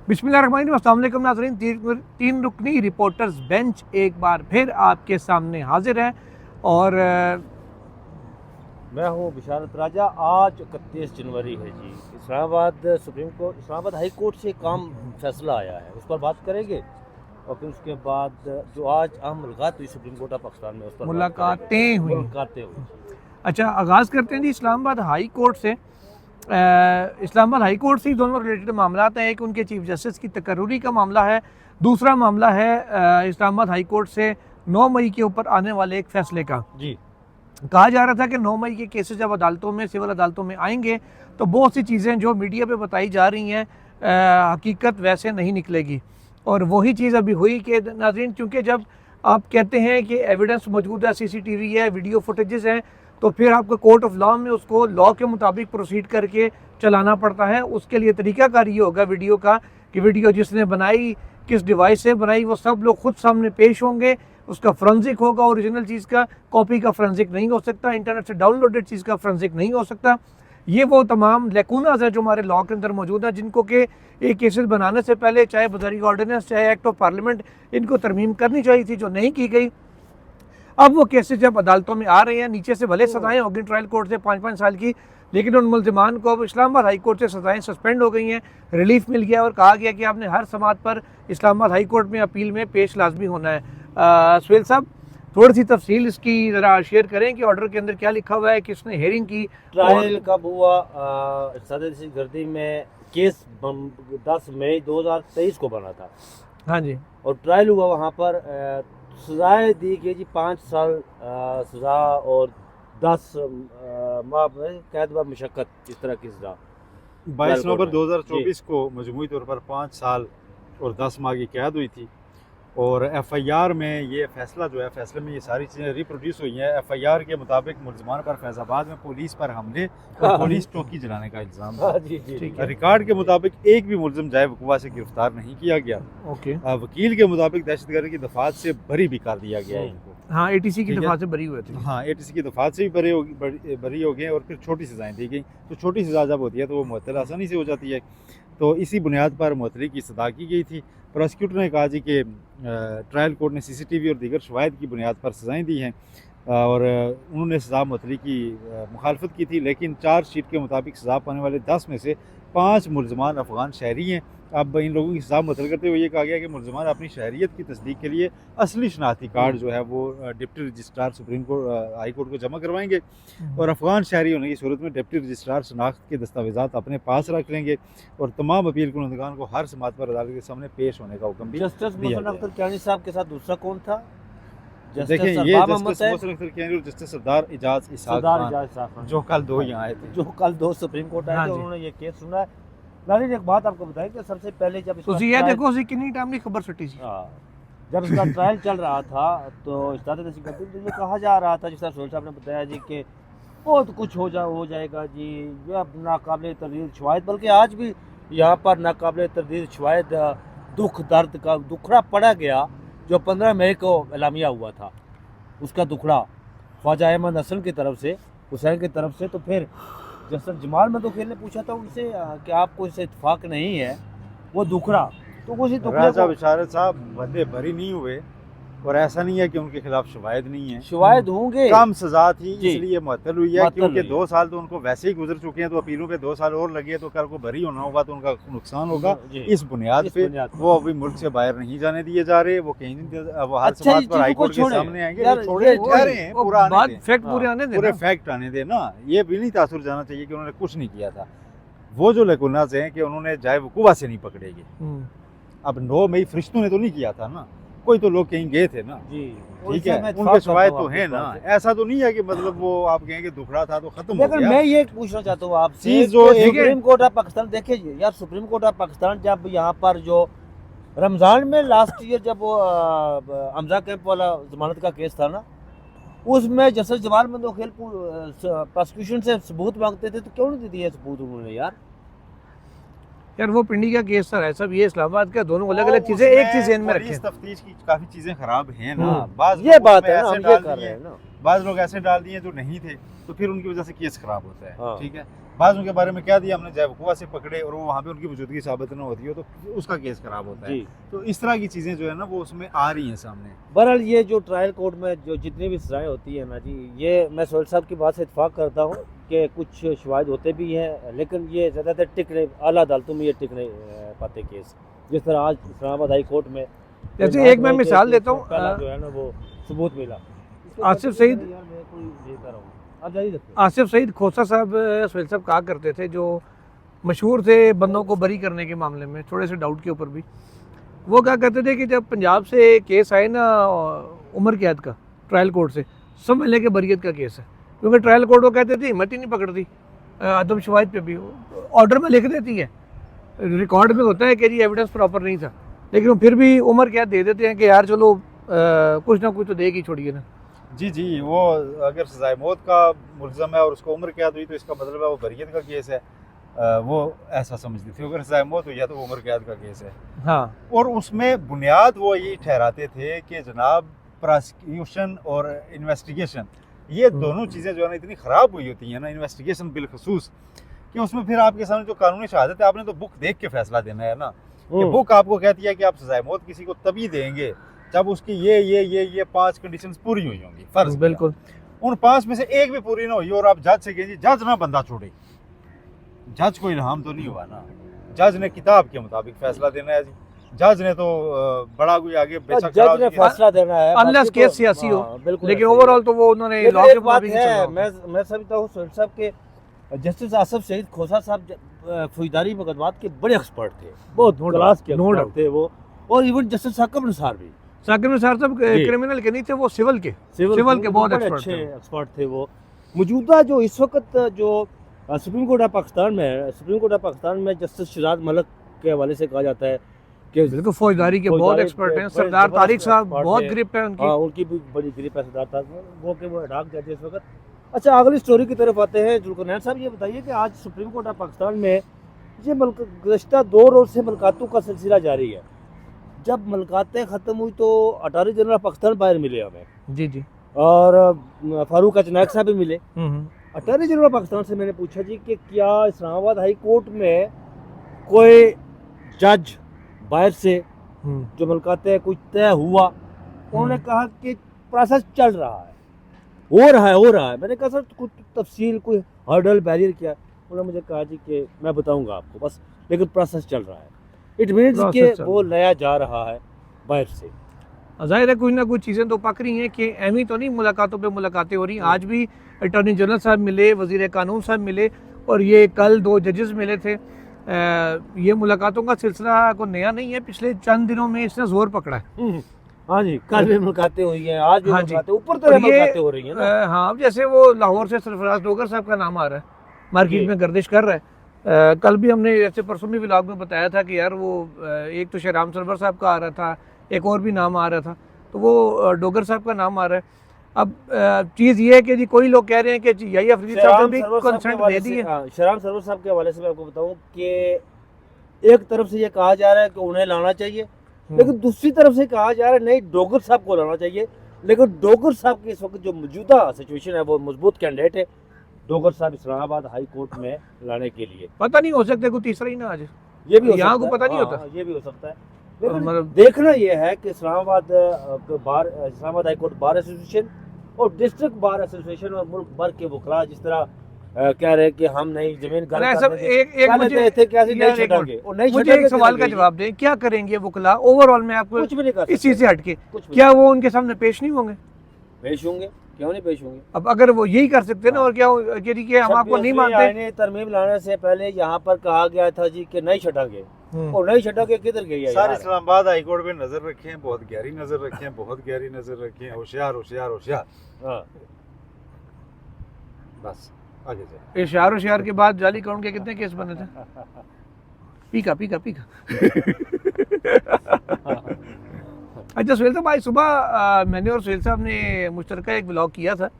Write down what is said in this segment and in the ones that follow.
बिस्मिल्लाहिर्रहमानिर्रहीम, अस्सलाम वालेकुम नाज़रीन। तीन रुकनी रिपोर्टर्स बेंच एक बार फिर आपके सामने हाजिर है और मैं हूँ बिशारत राजा। आज 31 जनवरी है जी। इस्लामाबाद हाई कोर्ट से काम फैसला आया है, उस पर बात करेंगे। और फिर उसके बाद जो आज अहम मुलाकात हुई सुप्रीम कोर्ट ऑफ पाकिस्तान में, उस पर मुलाकातें हुई। हुई। अच्छा, आगाज़ करते हैं जी इस्लामाबाद हाई कोर्ट से। इस्लामाबाद हाई कोर्ट से ही दोनों रिलेटेड मामला हैं। एक उनके चीफ जस्टिस की तकर्रुरी का मामला है, दूसरा मामला है इस्लामाबाद हाई कोर्ट से 9 मई के ऊपर आने वाले एक फ़ैसले का। जी, कहा जा रहा था कि 9 मई के केसेस जब अदालतों में, सिविल अदालतों में आएंगे तो बहुत सी चीज़ें जो मीडिया पे बताई जा रही हैं हकीकत वैसे नहीं निकलेगी। और वही चीज़ अभी हुई कि नाज़रीन, क्योंकि जब आप कहते हैं कि एविडेंस मौजूद है, सीसीटीवी है, वीडियो फुटेजेस हैं, तो फिर आपको कोर्ट ऑफ लॉ में उसको लॉ के मुताबिक प्रोसीड करके चलाना पड़ता है। उसके लिए तरीकाकार ये होगा वीडियो का कि वीडियो जिसने बनाई, किस डिवाइस से बनाई, वो सब लोग खुद सामने पेश होंगे। उसका फ्रेंसिक होगा, ओरिजिनल चीज़ का, कॉपी का फ्रेंसिक नहीं हो सकता, इंटरनेट से डाउनलोडेड चीज़ का फ्रेंसिक नहीं हो सकता। ये वो तमाम लेकुनाज है जो हमारे लॉ के अंदर मौजूद है, जिनको कि एक केसेस बनाने से पहले चाहे बज़रिग ऑर्डिनेंस, चाहे एक्ट ऑफ पार्लियामेंट, इनको तरमीम करनी चाहिए थी, जो नहीं की गई। अब वो केसेस जब अदालतों में आ रहे हैं, नीचे से भले सज़ाएँ होगी ट्रायल कोर्ट से 5-5 साल की, लेकिन उन मुल्ज़िमान को अब इस्लामाबाद हाई कोर्ट से सज़ाएँ सस्पेंड हो गई हैं, रिलीफ मिल गया और कहा गया कि आपने हर समात पर इस्लामाबाद हाई कोर्ट में अपील में पेश लाजमी होना है। सुहेल साहब, थोड़ी सी तफसील इसकी ज़रा शेयर करें कि ऑर्डर के अंदर क्या लिखा हुआ है, किसने हेयरिंग की, ट्रायल कब हुआ? सदर गर्दी में केस 10 मई 2023 को बना था। हाँ जी, और ट्रायल हुआ, वहाँ पर सजाएं दी गई जी 5 साल सज़ा और 10 माह कैद व मशक्क़त, इस तरह की सज़ा। 22 नवंबर 2024 को मजमूई तौर पर 5 साल और 10 माह की कैद हुई थी। और एफआईआर में ये फैसला जो है, फैसले में ये सारी चीज़ें रिप्रोड्यूस हुई हैं। एफआईआर के मुताबिक मुल्ज़िमान पर फैज़ाबाद में पुलिस पर हमले और पुलिस चौकी जलाने का इल्ज़ाम है। ठीक है। रिकॉर्ड के मुताबिक एक भी मुल्ज़िम जाए वकूआ से गिरफ्तार नहीं किया गया। ओके, वकील के मुताबिक दहशतगर्दी की दफात से बरी भी कर दिया गया है इनको। हाँ, एटीसी की ठीक है। दफा से बरी हुए थे। हाँ, एटीसी की दफात से भी बरी हो गए और फिर छोटी सज़ाएँ दी गई। तो छोटी सज़ा जब होती है तो वो मुअत्तल आसानी से हो जाती है। तो इसी बुनियाद पर मुअत्तली की सज़ा की गई थी। प्रोसिक्यूटर ने कहा जी कि ट्रायल कोर्ट ने सीसीटीवी और दीगर शवाहिद की बुनियाद पर सज़ाएँ दी हैं और उन्होंने सज़ा मुअत्तली की मुखालफत की थी। लेकिन चार्जशीट के मुताबिक सज़ा पाने वाले 10 में से 5 मुल्ज़िमान अफ़गान शहरी हैं। अब इन लोगों की सज़ा मुअत्तल करते हुए ये कहा गया कि मुल्ज़िमान अपनी शहरियत की तस्दीक के लिए असली शनाख्ती कार्ड जो है वो deputy registrar supreme court high court को जमा करवाएंगे और अफ़गान शहरी होने की सूरत में डिप्टी रजिस्ट्रार शनाख्त के दस्तावेज़ात अपने पास रख लेंगे और तमाम अपील कुनंदगान को हर समात पर अदालत के सामने पेश होने का हुक्म भी जस्टिस दिया मोहम्मद अख्तर कियानी साहब के साथ दूसरा कौन था? देखिए, ये जस्टिस मोहसिन अख्तर कियानी और जस्टिस सरदार इजाज़ इसहाक खान जो कल 2 यहाँ आए थे, जो कल 2 सुप्रीम कोर्ट आए हाँ थे, जी। उन्होंने ये केस सुना है। नाज़रीन, एक बात आपको बताएं कि सबसे पहले जब इसका ਤੁਸੀਂ ਇਹ ट्रायल- ਦੇਖੋ ਅਸੀਂ ਕਿੰਨੀ ਟਾਈਮ ਦੀ ਖਬਰ ਸੁੱਟੀ ਸੀ। हाँ, जब इसका ट्रायल चल रहा था तो ये कहा जा रहा था, जिस तरह सोहेल साहब ने बताया जी कि बहुत कुछ हो जाएगा जी, ये अब नाकाबिल तरदीद शवाहिद, बल्कि आज भी यहाँ पर नाकाबिल तरदीद शवाहिद दुख दर्द का दुखड़ा पड़ा गया जो 15 मई को एलामिया हुआ था, उसका दुखड़ा ख्वाजा अहमद हसन की तरफ से, हुसैन की तरफ से। तो फिर जस्टिस जमाल मदोखेल ने पूछा था उनसे कि आपको इससे इत्फाक नहीं है, वो दुखड़ा, तो उसी दुखड़े राजा को बिशारत साहब बंदे बरी नहीं हुए और ऐसा नहीं है कि उनके खिलाफ शवाहिद नहीं है। शवाहिद होंगे। कम सजा थी जी। इसलिए मुअत्तल हुई है, मुअत्तल क्योंकि हुई है। 2 साल तो उनको वैसे ही गुजर चुके हैं, तो अपीलों पे 2 साल और लगे तो कल को बरी होना होगा तो उनका नुकसान होगा। जी। इस बुनियाद इस पे बुनियाद पे। वो अभी मुल्क से बाहर नहीं जाने दिए जा रहे। वो कहीं नहीं, वो हर अच्छा, समाज इस पर हाई चीज़ को कोर्ट के छोड़ें। सामने आएंगे। यार, छोड़े ये ठहरे हैं, वो पूरा आने बात दें। फैक्ट पूरे हाँ, आने पूरे देना। फैक्ट आने दे ना, ये भी नहीं तासुर जाना चाहिए कि उन्होंने कुछ नहीं किया था। वो जो लेकुनाज हैं कि उन्होंने जाए वकूआ से नहीं पकड़ेगी। अब 9 मई फरिश्तों ने तो नहीं किया था ना, कोई तो लोग कहीं गए थे ना, जी, ठीक है, उनके शवाहिद तो है ना। ऐसा तो नहीं है कि मतलब वो आप कहेंगे दुखड़ा था तो खत्म हो लेकिन गया। मैं ये पूछना चाहता हूँ आपसे चीज़ जो कि एक- सुप्रीम कोर्ट ऑफ पाकिस्तान, देखिए यार, सुप्रीम कोर्ट ऑफ पाकिस्तान जब यहाँ पर जो रमज़ान में लास्ट ईयर जब वो हमजा कैंप वाला जमानत का केस था ना, उसमें जस्टिस जमाल मंदोखेल प्रोसिक्यूशन से सबूत मांगते थे, तो क्यों नहीं दिए सबूत उन्होंने यार? यार वो पिंडी का केस था, ऐसा भी है इस्लामाबाद का, दोनों अलग अलग चीजें एक चीज ज़हन में रखें। तफ्तीश की काफी चीजें खराब हैं ना। हाँ, बाज़ ये लोग बात उसमें है ना, ऐसे हम ये डाल कर दिए, रहे हैं ना। बाज़ लोग ऐसे डाल दिए जो नहीं थे, तो फिर उनकी वजह से केस खराब होता है। हाँ। ठीक है, बाज़ उनके बारे में क्या दिया हमने, चाहे वकूआ से पकड़े और वो वहाँ पे उनकी मौजूदगी साबित न होती हो तो उसका केस खराब होता है। जी। तो इस तरह की चीज़ें जो है ना वो उसमें आ रही हैं सामने। बहरहाल ये जो ट्रायल कोर्ट में जो जितनी भी सज़ाएँ होती है ना जी, ये मैं सोहेल साहब की बात से इत्फाक करता हूँ कि कुछ शवाहिद होते भी हैं, लेकिन ये ज़्यादातर टिक नहीं, आला अदालतों में ये टिक नहीं पाते केस। जिस तरह आज इस्लामाबाद हाई कोर्ट में जैसे एक मैं मिसाल देता हूँ, पहला जो है ना वो सबूत मिला। आसिफ सईद यार मैं कोई देता रहूँ, आप जारी रखिए। आसिफ सईद खोसा साहब सोहेल साहब कहा करते थे, जो मशहूर थे बंदों को बरी करने के मामले में, थोड़े से डाउट के ऊपर भी, वो क्या कहते थे कि जब पंजाब से केस आए ना उम्र कैद का ट्रायल कोर्ट से, समझ लें कि बरीयत का केस है, क्योंकि ट्रायल कोर्ट वो कहते थे हिम्मत ही नहीं पकड़ती आदम शवाहिद पे भी ऑर्डर में लिख देती है, रिकॉर्ड में होता है कि जी एविडेंस प्रॉपर नहीं था, लेकिन वो फिर भी उम्र कैद दे देते हैं कि यार चलो कुछ ना कुछ तो देगी, छोड़िए ना। जी जी, वो अगर सज़ाए मौत का मुल्ज़म है और उसको उम्र कैद हुई तो इसका मतलब है वो बरीयत का केस है, वो ऐसा समझती थी। अगर सज़ाए मौत हुई है तो वो उम्र कैद का केस है। हाँ, और उसमें बुनियाद वो यही ठहराते थे कि जनाब प्रोसिक्यूशन और इन्वेस्टिगेशन, ये दोनों चीज़ें जो है ना इतनी ख़राब हुई होती हैं ना, इन्वेस्टिगेशन बिलखसूस, कि उसमें फिर आपके सामने जो कानूनी शहादत है, आपने तो बुक देख के फैसला देना है ना। कि बुक आपको कहती है कि आप सज़ाए मौत किसी को तभी देंगे जब उसकी ये 5 कंडीशंस पूरी हुई होंगी। फर्ज बिल्कुल, उन 5 में से एक भी पूरी ना हुई और आप जज से कहेंगे जज ना बंदा छोड़े, जज को इल्हाम तो नहीं हुआ ना, जज ने किताब के मुताबिक फैसला देना है जी। जज ने तो बड़ा कोई आगे बेशक जज ने फैसला देना है, अनलेस बाकी केस तो- सियासी हो, हाँ, बिल्कुल लेकिन ऐसे ही है। ओवरऑल तो वो उन्होंने लेकिन लॉ के एक बात मुताबिक ही चलना है, होता मैं समझता हूँ सोहेल साहब के जस्टिस आसिफ सईद खोसा साहब फौजदारी मुकदमात के बड़े एक्सपर्ट थे, बहुत No क्लास doubt, के no एक्सपर्ट थे वो। और इवन जस्टिस साकिब निसार भी साकिब निसार साहब जी। क्रिमिनल के नहीं थे, वो सिविल के सिविल के बहुत बड़े एक्सपर्ट अच्छे थे। एक्सपर्ट थे वो। मौजूदा जो इस वक्त जो सुप्रीम कोर्ट ऑफ पाकिस्तान में है, सुप्रीम कोर्ट ऑफ पाकिस्तान में जस्टिस शहजाद मलिक के हवाले से कहा जाता है कि बिल्कुल फौजदारी के बहुत फौजदारी एक्सपर्ट के हैं। बड़े सरदार जबरदस्त तारिक साहब एक्सपर्ट बहुत थे। ग्रिप है उनकी। हाँ, उनकी भी बड़ी ग्रिप है सरदार तारिक वो, कि वो डाक जज इस वक्त। अच्छा, अगली स्टोरी की तरफ आते हैं। जुल्करनैन साहब ये बताइए कि आज सुप्रीम कोर्ट ऑफ पाकिस्तान में ये गुज़श्ता 2 रोज़ से मुलाकातों का सिलसिला जारी है। जब मुलाकातें ख़त्म हुई तो अटॉर्नी जनरल पाकिस्तान बाहर मिले हमें, जी जी, और फारूक अचनाक साहब भी मिले। हम्म। अटॉर्नी जनरल पाकिस्तान से मैंने पूछा जी कि क्या इस्लामाबाद हाई कोर्ट में कोई जज बाहर से जो मुलाकातें कुछ तय हुआ? उन्होंने कहा कि प्रोसेस चल रहा है, हो रहा है। मैंने कहा सर कुछ तफसील, कोई हर्डल बैरियर क्या? उन्होंने मुझे कहा जी कि मैं बताऊंगा आपको बस, लेकिन प्रोसेस चल रहा है। इट मीन्स कि वो नया जा रहा है बाहर से। जाहिर है कुछ ना कुछ चीज़ें तो पक रही हैं कि अहमी तो नहीं मुलाकातों पे मुलाकातें हो रही हैं। आज भी अटॉर्नी जनरल साहब मिले, वज़ीर कानून साहब मिले, और ये कल 2 जजेस मिले थे। ये मुलाकातों का सिलसिला कोई नया नहीं है, पिछले चंद दिनों में इसने जोर पकड़ा है। हाँ जी, कल भी मुलाकातें हुई हैं, आज भी हाँ जी। मुलाकातें, ऊपर तो और ये, मुलाकातें हो रही हैं ना। हाँ, अब जैसे वो लाहौर से सरफराज डोगर साहब का नाम आ रहा है, मार्केट में गर्दिश कर रहा है। कल भी हमने जैसे परसों भी व्लॉग में बताया था कि यार वो एक तो शहराम सरवर साहब का आ रहा था, एक और भी नाम आ रहा था, तो वो डोगर साहब का नाम आ रहा है। अब चीज़ ये है कि जी कोई लोग कह रहे हैं कि जी यही अफरीदी साहब ने भी कंसेंट दे दी है। शहराम सरवर साहब के हवाले से मैं आपको बताऊं कि एक तरफ से ये कहा जा रहा है कि उन्हें लाना चाहिए, लेकिन दूसरी तरफ से कहा जा रहा है नहीं, डोगर साहब को लाना चाहिए। लेकिन डोगर साहब की इस वक्त जो मौजूदा सिचुएशन है वो मजबूत कैंडिडेट है डोगर साहब इस्लामाबाद हाई कोर्ट में लाने के लिए। पता नहीं, हो सकता है कोई तीसरा ही ना आज, ये भी हो यहाँ सकता को पता है, नहीं हाँ, होता। ये भी हो सकता है। लेकिन मतलब देखना ये है कि Islamabad high court bar association और डिस्ट्रिक्ट बार एसोसिएशन और मुल्क भर के वकला जिस तरह कह रहे हैं कि हम नहीं जमीन मुझे एक सवाल का जवाब दें, क्या करेंगे वकला ओवरऑल में आपको कुछ भी नहीं कर इस चीज़ से हटके? कुछ भी क्या वो उनके सामने पेश नहीं होंगे? पेश होंगे, क्यों नहीं पेश होंगे? अब अगर वो यही कर सकते हैं ना, और क्या कि हम आपको नहीं मानते। आईने तरमीम लाने से पहले यहाँ पर कहा गया था जी कि नहीं छटांगे, और नहीं छटांगे किधर गई है सारे यार? इस्लामाबाद हाई कोर्ट पे नजर रखें, बहुत गहरी नजर रखें, बहुत गहरी नजर रखें, होशियार होशियार होशियार। हाँ, बस आगे चले। इशार के बाद जाली काउंट के कितने केस बने थे? पीका पीका पीका। अच्छा सुहेल साहब, आज सुबह मैंने और सुहेल साहब ने मुश्तरका एक ब्लॉग किया था,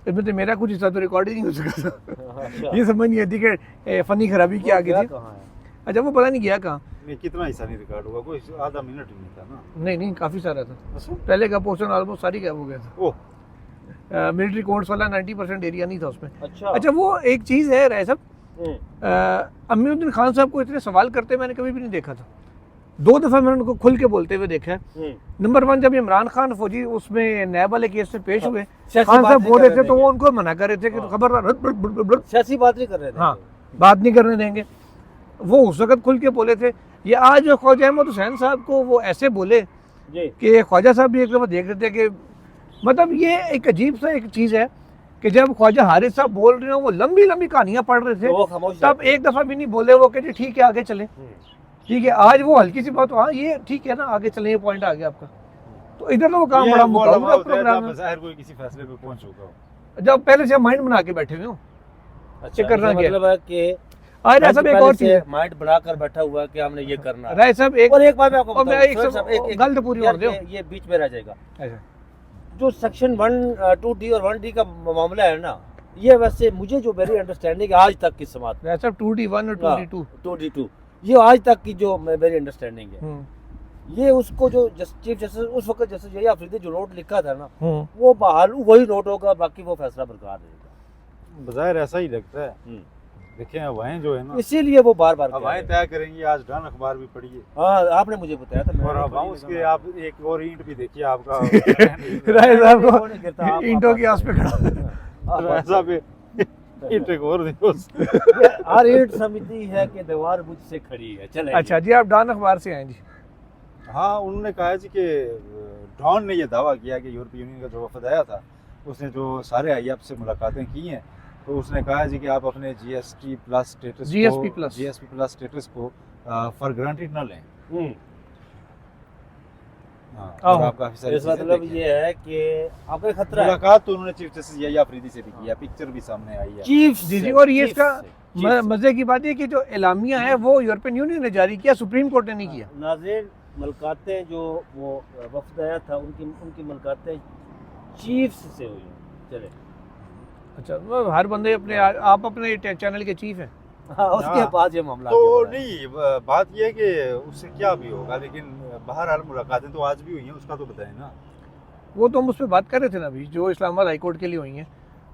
इसमें तो मेरा कुछ हिस्सा तो रिकॉर्ड ही नहीं हो सका था। ये समझ नहीं आती कि फनी खराबी क्या आगे थी। अच्छा, वो पता नहीं गया कहाँ। नहीं, कितना हिस्सा नहीं रिकॉर्ड होगा, कोई आधा मिनट ही नहीं था ना। नहीं काफ़ी सारा था। पहले का पोर्शन ऑलमोस्ट सारी गायब हो गया था। ओह, मिलिट्री कोर्ट्स वाला 90% एरिया नहीं था उसमें। अच्छा अच्छा, वो एक चीज़ है राय साहब, अमीरुद्दीन खान साहब को इतने सवाल करते मैंने कभी भी नहीं देखा था। 2 दफ़ा मैंने उनको खुल के बोलते हुए देखा है। नंबर 1, जब इमरान खान फौजी उसमें नैब वाले केस में पेश हुए, खान साहब बोल रहे थे तो वो उनको मना कर रहे थे कि खबरदार सियासी बात नहीं कर रहे थे। हाँ, बात नहीं करने देंगे। वो उस वक्त खुल के बोले थे। ये आज जो ख्वाजा अहमद हुसैन साहब को वो ऐसे बोले कि ख्वाजा साहब भी एक दफ़ा देख रहे थे कि मतलब ये एक अजीब सा एक चीज़ है कि जब ख्वाजा हारिस साहब बोल रहे हो वो लंबी लंबी कहानियाँ पढ़ रहे थे, तब एक दफ़ा भी नहीं बोले वो कि जी ठीक है आगे चले, ठीक है। आज वो हल्की सी बात, हाँ ये ठीक है ना आगे चले, ये पॉइंट आ गया आपका। तो इधर तो वो काम बड़ा मुकाबला प्रोग्राम है, कोई किसी फैसले पे पहुंच चुका हो, जब पहले से माइंड बना के बैठे हुए हो। अच्छा, करना क्या मतलब है कि आज ऐसा एक और चीज माइंड बनाकर बैठा हुआ है कि हमने ये करना है। राय साहब एक और एक बात मैं आपको और मैं बताऊं, एक गलत पूरी और दो, ये बीच में रह जाएगा। ऐसा जो सेक्शन 1(2)(d) और 1D का मामला है ना, ये वैसे मुझे जो मेरी अंडरस्टैंडिंग है आज तक की समात राय साहब 2D1 और 2D2 2D2 ये आज तक की जो मेरी अंडरस्टैंडिंग है, ये उसको जो चीफ जस्टिस उस वक्त जस्टिस यही अफरीदी जो नोट लिखा था ना, वो बहाल वही नोट होगा, बाकी वो फैसला बरकरार रहेगा। बाज़ाहिर ऐसा ही लगता है। देखें हवाएं जो है ना, इसीलिए वो बार बार हवाएं तय करेंगी। आज डन अखबार भी पढ़िए। हाँ, आपने मुझे बताया था। और हवाओं के आप एक और ईंट भी देखिए आपका राय साहब को ईंटों की आस पे खड़ा ऐसा भी ईंट एक और देखो। हर ईंट समिति है कि दीवार मुझसे खड़ी है। चले अच्छा जी, आप डॉन अखबार से आए जी। हाँ, उन्होंने कहा जी कि डॉन ने ये दावा किया कि यूरोपीय यूनियन का जो वफद आया था उसने जो सारे IF से मुलाकातें की हैं, तो उसने कहा जी कि आप अपने GSP प्लस स्टेटस को फॉर ग्रांटेड ना लें। हाँ, और आप काफी सारी इसका मतलब ये है कि आपको खतरा है। मुलाकात तो उन्होंने चीफ जस्टिस यही अफरीदी से भी किया, पिक्चर भी सामने आई है चीफ जी। और ये इसका मजे की बात है कि जो एलामिया है वो यूरोपियन यूनियन ने जारी किया, सुप्रीम कोर्ट ने नहीं किया। नाज़रीन, मुलाकातें जो वो वफद आया था उनकी मुलाकातें चीफ से हुई। चले अच्छा, हर बंदे अपने आप अपने चैनल के चीफ हैं। हाँ, उसके बाद ये मामला तो नहीं, बात ये है कि उससे क्या भी होगा, लेकिन बहरहाल मुलाकातें तो आज भी हुई हैं, उसका तो बताएं ना। वो तो हम उस पर बात कर रहे थे ना अभी, जो इस्लामाबाद हाई कोर्ट के लिए हुई हैं,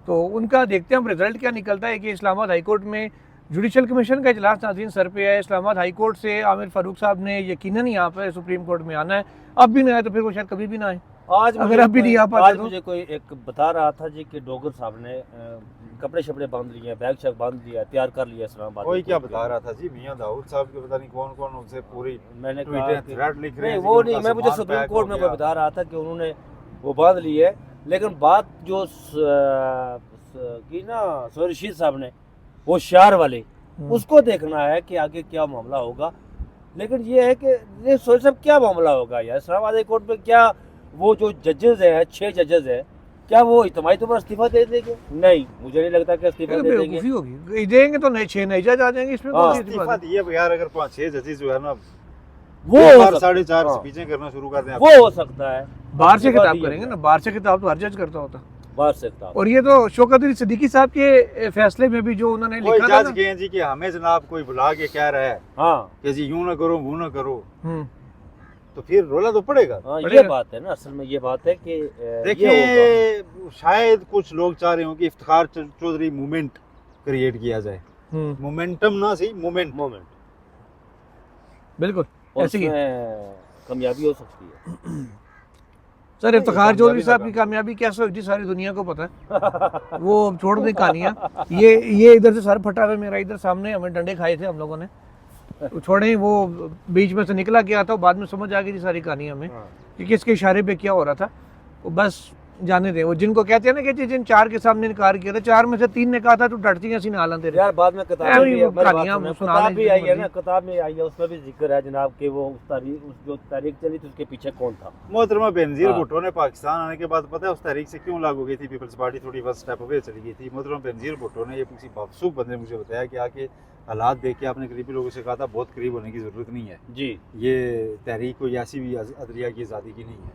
तो उनका देखते हैं हम रिजल्ट क्या निकलता है। कि इस्लामाबाद हाई कोर्ट में जुडिशल कमीशन का इजलास नाज़रीन सर पे है। इस्लामाबाद हाई कोर्ट से आमिर फारूक साहब ने यकीनन यहाँ पर सुप्रीम कोर्ट में आना है। अब भी नहीं आए तो फिर वो शायद कभी भी ना आए। आज अगर अब भी नहीं आ पाते आज तो मुझे कोई एक बता रहा था जी कि डोगर साहब ने कपड़े शपड़े बांध लिए हैं, बैग शैग बांध लिया, तैयार कर लिया इस्लामाबाद। कोई क्या बता रहा था जी, मियां दाऊद साहब के पता नहीं कौन कौन उनसे पूरी मैंने थ्रेड लिख रहे हैं। वो नहीं, मैं मुझे सुप्रीम कोर्ट में कोई बता रहा था कि उन्होंने वो बांध ली है। लेकिन बात जो की ना रशीद साहब ने, वो शार वाले, उसको देखना है कि आगे क्या मामला होगा। लेकिन ये है कि ये सोच सब क्या मामला होगा यार इस्लामाबाद हाई कोर्ट में। क्या वो जो जजेस हैं, 6 जजेस हैं, क्या वो इज्तिमाई तौर पर इस्तीफा दे देंगे? नहीं, मुझे नहीं लगता कि इस्तीफा दे देंगे। होगी देंगे तो नए 6 नए जज आ जाएंगे इसमें। इस्तीफा दिए यार, अगर 5-6 जजेस जो है ना वो 4.5 स्पीचें करना शुरू कर दें, वो हो सकता है। बाहर से खिताब करेंगे ना, बाहर से खिताब तो हर जज करता होता। बाहर से खिताब। और ये तो शौकत अली सिद्दीकी साहब के फैसले में भी जो उन्होंने लिखा था जज कहें जी कि हमें जनाब कोई बुला के कह रहा है हाँ कि जी यूं ना करो वो ना करो, तो फिर रोला तो पड़ेगा। ये बात है ना, असल में ये बात है कि देखिए शायद कुछ लोग चाह रहे हो कि इफ्तिखार चौधरी मूवमेंट क्रिएट किया जाए। मोमेंटम ना सही, मोमेंट बिल्कुल ऐसे ही कामयाबी हो सकती है। सर इफ्तिखार चौधरी साहब की कामयाबी कैसे हुई थी सारी दुनिया को पता है। वो छोड़ दें कहानियाँ, ये इधर से सर फटा हुआ मेरा, इधर सामने हमें डंडे खाए थे हम लोगों ने, छोड़े। वो बीच में से निकला गया था, बाद में समझ आ गई थी सारी कहानी हमें कि किसके इशारे पे क्या हो रहा था। वो बस जाने दे। वो जिनको कहते हैं ना कि जिन 4 के सामने इनकार किया था, 4 में से 3 ने कहा था तू डरती है सीने हालां तेरे। यार बाद में किताब भी आई है ना, किताब में आई है, उसमें भी जिक्र है जनाब कि वो उस जो तारीख चली थी उसके पीछे कौन था। मोहतरमा बेनजीर भुट्टो ने पाकिस्तान आने के बाद पता है उस तारीख से क्यों लागू गई थी, पीपल्स पार्टी थोड़ी फर्स्ट स्टेप अवे चली गई थी। मोहतरमा बेनजीर भुट्टो ने, ये किसी बावसूख बंदे ने मुझे बताया कि आके हालात देख के आपने करीबी लोगों से कहा था बहुत करीब होने की जरूरत नहीं है जी, ये तहरीक कोई ऐसी भी अदलिया की आज़ादी की नहीं है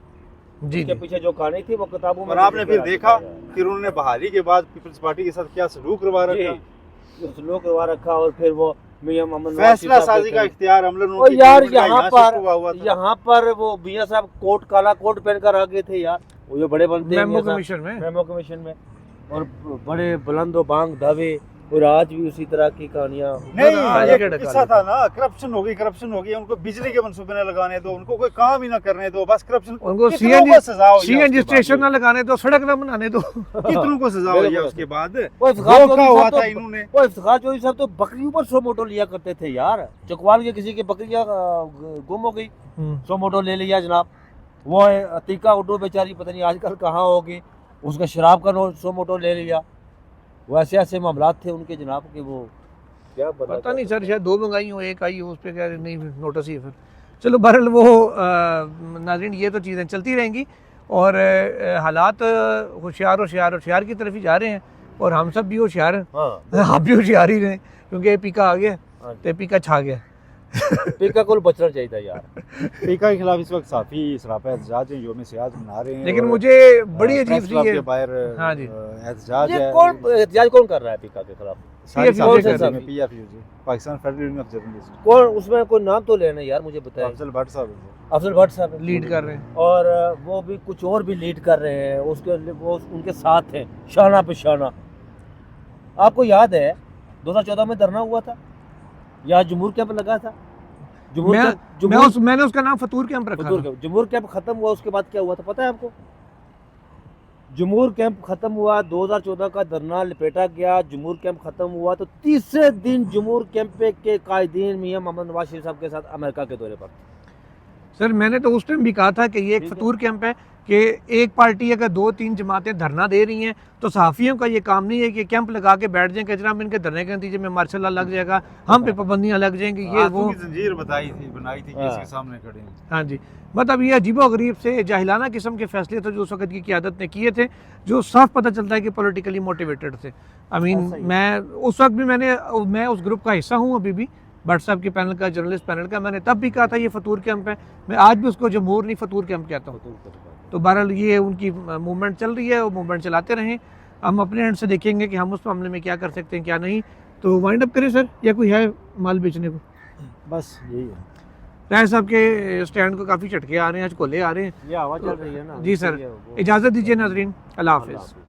जी। के पीछे जो कहानी थी वो किताबों में। और आपने फिर देखा फिर उन्होंने बहाली के बाद पीपल्स पार्टी के साथ क्या सलूक करवा रखा, सलूक करवा रखा। और फिर वो मियां मोहम्मद फैसला साजी का इख्तियार अमलन और यार यहाँ पर वो मियां साहब कोट काला कोट पहनकर आ गए थे यार, वो जो बड़े बनते हैं मेमो कमीशन में और बड़े बुलंदो बांग दावे और आज भी उसी तरह की कहानियां। नहीं आज ये के किस्सा था ना, करप्शन हो गई, उनको बिजली के मंसूबे न लगाने दो, उनको कोई काम ही ना करने दो, बस करप्शन। उनको कितनों को सजा हो सीएनजी स्टेशन ना लगाने दो, सड़क ना बनाने दो। कितनों को सजा हो गया उसके बाद। वो इफ्तिखार धोखा चौधरी हुआ साहब था तो- इन्होंने। वो इफ्तिखार चौधरी साहब तो बकरियों पर 100 मोटो लिया करते थे यार। चकवाल के किसी की बकरियां गुम हो गई, 100 मोटो ले लिया जनाब। वो अतीका उड्डू बेचारी पता नहीं आजकल कहाँ होगी, उसका शराब का 100 मोटो ले लिया। वो ऐसे ऐसे मामला थे उनके जनाब के, वो क्या पता नहीं सर, शायद 2 मंगाई हो, 1 आई हो, उस पर क्या नहीं नोटिस ही है फिर। चलो बहरहाल वो नाज़रीन ये तो चीज़ें चलती रहेंगी और हालात होशियार की तरफ ही जा रहे हैं और हम सब भी होशियार हैं। हाँ आप भी होशियार ही रहे क्योंकि पीका आ गया हाँ। तो पीका छा गया। पीका को बचना चाहिए था यार। पीका के खिलाफ इस वक्त साफी सरापा एहतजाज है, योम सियाज मना रहे हैं। लेकिन और, मुझे बड़ी अजीब प्रेस सी क्लब ये के बाहर हाँ जी। एहतजाज ये है। कौन एहतजाज कौन कर रहा है पीका के खिलाफ? सारी PFU सारी के सारी साथ। PFU J, Pakistan federal union of journalist. कौन उसमें कोई नाम तो लेना यार, मुझे बताएं। अफजल भट्ट साहब हैं। अफजल भट्ट साहब लीड कर रहे हैं। और वो भी कुछ और भी लीड कर रहे हैं, उसके वो उनके साथ हैं शाना पे शाना। आपको याद है 2014 में धरना हुआ था, या जमहूर कैंप लगा था? मैंने उसका नाम फतूर कैंप रखा था। जमहूर कैंप खत्म हुआ, उसके बाद क्या हुआ था पता है आपको? जमहूर कैंप खत्म हुआ, 2014 का धरना लपेटा गया, जमहूर कैंप खत्म हुआ तो तीसरे दिन जमहूर कैंप के कायदीन मियां मोहम्मद नवाज शरीफ साहब के साथ अमेरिका के दौरे पर। सर मैंने तो उस टाइम भी कहा था कि ये एक ठीक है। फतूर कैंप है कि एक पार्टी अगर 2-3 जमातें धरना दे रही हैं तो सहाफ़ियों का ये काम नहीं है कि कैंप लगा के बैठ जाएं कि जनाब इनके धरने के नतीजे में मार्शल लॉ लग जाएगा, हम पे पाबंदियां लग जाएंगी, ये हाथों वो। की जंजीर बनाई थी कि हाँ। इसके सामने खड़े हैं। हाँ जी, मतलब ये अजीबो-गरीब से जाहिलाना किस्म के फैसले थे जो उस वक्त की क़यादत ने किए थे, जो साफ पता चलता है कि पॉलिटिकली मोटिवेटेड थे। आई मीन ऐसा ही है। मैं उस वक्त भी मैं उस ग्रुप का हिस्सा हूँ अभी भी, भट्ट साहब के पैनल का, जर्नलिस्ट पैनल का। मैंने तब भी कहा था ये फतूर कैंप है, मैं आज भी उसको जमहूर नहीं फतूर कैंप कहता हूँ। तो बहरहाल ये उनकी मूवमेंट चल रही है, वो मूवमेंट चलाते रहें, हम अपने एंड से देखेंगे कि हम उस मामले में क्या कर सकते हैं क्या नहीं। तो वाइंड अप करें सर, या कोई है माल बेचने को? बस यही है। राय साहब के स्टैंड को काफ़ी झटके आ रहे हैं, आज कोले आ रहे हैं। ये हवा चल रही है ना। जी सर, इसलिए वो- इजाज़त दीजिए नाजरीन, अल्लाह हाफिज़।